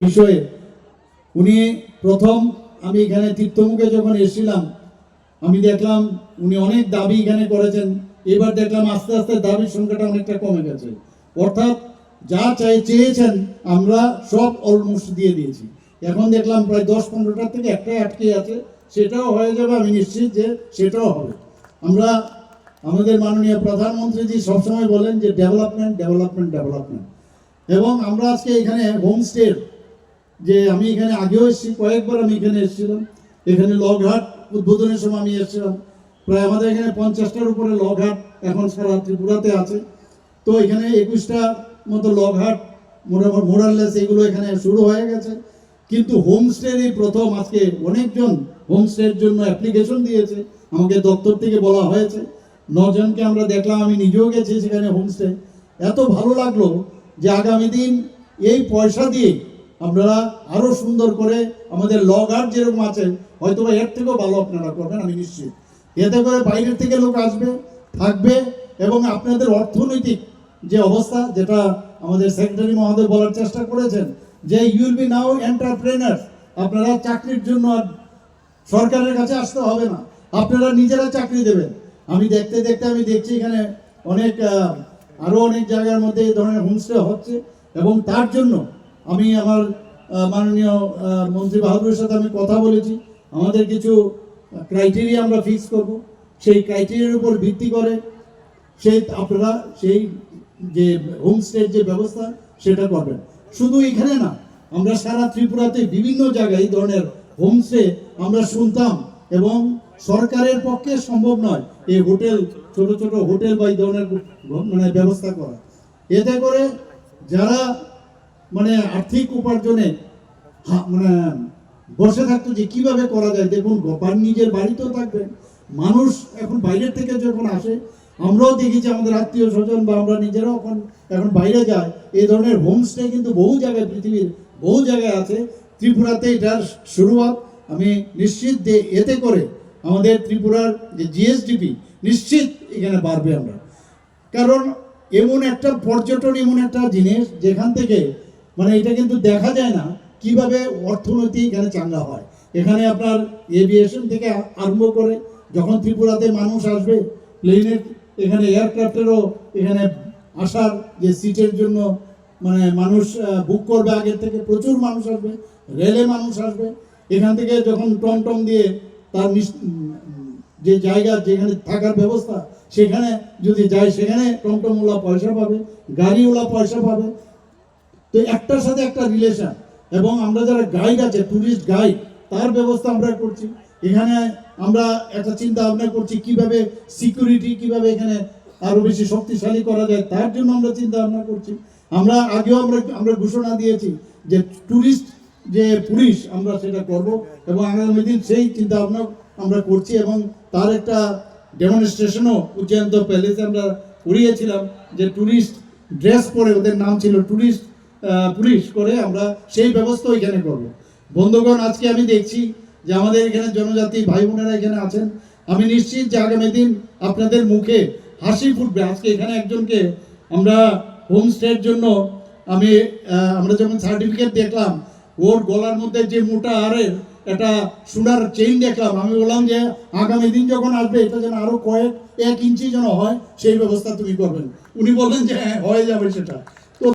বিষয়ে উনি প্রথম আমি এখানে তীর্থমুখে যখন এসেছিলাম আমি দেখলাম উনি অনেক দাবি এখানে করেছেন। এবার দেখলাম আস্তে আস্তে দাবির সংখ্যাটা অনেকটা কমে গেছে, অর্থাৎ যা চেয়েছেন আমরা সব অলমোস্ট দিয়ে দিয়েছি। এখন দেখলাম প্রায় 10-15টার থেকে একটাই আটকে আছে, সেটাও হয়ে যাবে, আমি নিশ্চিত যে সেটাও হবে। আমরা আমাদের মাননীয় প্রধানমন্ত্রীজি সবসময় বলেন যে ডেভেলপমেন্ট ডেভেলপমেন্ট ডেভেলপমেন্ট, এবং আমরা আজকে এখানে হোমস্টে যে আমি এখানে আগেও এসেছি, কয়েকবার আমি এখানে এসেছিলাম। এখানে লগঘাট উদ্বোধনের সময় আমি এসেছিলাম। প্রায় আমাদের এখানে 50টার উপরে লগঘাট এখন সারা ত্রিপুরাতে আছে। তো এখানে 21টা মতো লগঘাট মোরাললেস এগুলো এখানে শুরু হয়ে গেছে। কিন্তু হোমস্টের এই প্রথম আজকে অনেকজন হোমস্টের জন্য অ্যাপ্লিকেশন দিয়েছে, আমাকে দপ্তর থেকে বলা হয়েছে। 9 জনকে আমরা দেখলাম, আমি নিজেও গেছি সেখানে হোমস্টে। এত ভালো লাগলো যে আগামী দিন এই পয়সা দিয়ে আপনারা আরো সুন্দর করে আমাদের লগঘাট যেরকম আছে হয়তো এর থেকেও ভালো আপনারা করবেন, আমি নিশ্চিত। এতে করে বাইরের থেকে লোক আসবে, থাকবে, এবং আপনাদের অর্থনৈতিক যে অবস্থা, যেটা আমাদের সেক্রেটারি মহোদয় বলার চেষ্টা করেছেন যে ইউল বি নাও এন্টারপ্রেনার্স, আপনারা চাকরির জন্য আর সরকারের কাছে আসতে হবে না, আপনারা নিজেরা চাকরি দেবেন। আমি দেখতে দেখতে আমি দেখছি এখানে অনেক আরো অনেক জায়গার মধ্যে এই ধরনের হোমস্টে হচ্ছে, এবং তার জন্য আমি আমার মাননীয় মন্ত্রী বাহাদুরের সাথে আমি কথা বলেছি। আমাদের কিছু ক্রাইটেরিয়া আমরা ফিক্স করব, সেই ক্রাইটেরিয়ার উপর ভিত্তি করে আপনারা সেই যে হোমস্টের যে ব্যবস্থা সেটা করবেন। শুধু এখানে না, আমরা সারা ত্রিপুরাতে বিভিন্ন জায়গায় এই ধরনের হোমস্টে আমরা শুনতাম, এবং সরকারের পক্ষে সম্ভব নয় এই হোটেল, ছোট ছোট হোটেল বা এই ধরনের মানে ব্যবস্থা করা। এতে করে যারা মানে আর্থিক উপার্জনে মানে বসে থাকতো যে কিভাবে করা যায়, দেখুন নিজের বাড়িতেও থাকবেন। মানুষ এখন বাইরের থেকে যখন আসে, আমরাও দেখেছি আমাদের আত্মীয় স্বজন বা আমরা নিজেরাও এখন বাইরে যাই, এই ধরনের হোমস্টে কিন্তু বহু জায়গায়, পৃথিবীর বহু জায়গায় আছে। ত্রিপুরাতে এটার শুরুয়াত, আমি নিশ্চিত যে এতে করে আমাদের ত্রিপুরার যে জিএসডিপি নিশ্চিত এখানে বাড়বে। আমরা কারণ এমন একটা পর্যটন, এমন একটা জিনিস যেখান থেকে মানে এটা কিন্তু দেখা যায় না কিভাবে অর্থনীতি এখানে চাঙ্গা হয়। এখানে আপনার এভিয়েশন থেকে আরম্ভ করে যখন ত্রিপুরাতে মানুষ আসবে, প্লেনের এখানে এয়ারক্রাফটেরও এখানে আসার যে সিটের জন্য মানে মানুষ বুক করবে আগের থেকে, প্রচুর মানুষ আসবে, রেলে মানুষ আসবে। এখান থেকে যখন টমটম দিয়ে তার যে জায়গা যেখানে থাকার ব্যবস্থা সেখানে যদি যায়, সেখানে টমটমওয়ালা পয়সা পাবে, গাড়িওয়ালা পয়সা পাবে। তো একটার সাথে একটা রিলেশন, এবং আমরা যারা গাইড আছে, ট্যুরিস্ট গাইড, তার ব্যবস্থা আমরা করছি। এখানে আমরা একটা চিন্তা ভাবনা করছি কিভাবে সিকিউরিটি, কিভাবে এখানে আরো বেশি শক্তিশালী করা যায়, তার জন্য আমরা চিন্তা ভাবনা করছি। আমরা আগেও আমরা ঘোষণা দিয়েছি যে ট্যুরিস্ট যে পুলিশ আমরা সেটা করব, এবং আগামী দিন সেই চিন্তা ভাবনা আমরা করছি। এবং তার একটা ডেমনস্ট্রেশনও উজ্জয়ন্ত প্যালেসে আমরা করিয়েছিলাম, যে ট্যুরিস্ট ড্রেস পরে, ওদের নাম ছিল ট্যুরিস্ট পুলিশ করে, আমরা সেই ব্যবস্থা এখানে করব। বন্ধুগণ, আজকে আমি দেখছি যে আমাদের এখানে জনজাতি ভাই বোনেরা এখানে আছেন, আমি নিশ্চিত যে আগামী দিন আপনাদের মুখে হাসি ফুটবে। আজকে এখানে একজনকে আমরা হোমস্টের জন্য আমরা যখন সার্টিফিকেট দেখলাম, ওর গলার মধ্যে যে মোটা আরের একটা সোনার চেইন দেখলাম, আমি বললাম যে আগামী দিন যখন আসবে এটা যেন আরো 1 ইঞ্চি যেন হয়, সেই ব্যবস্থা তুমি করবেন। উনি বললেন যে হ্যাঁ, হয়ে যাবে সেটা।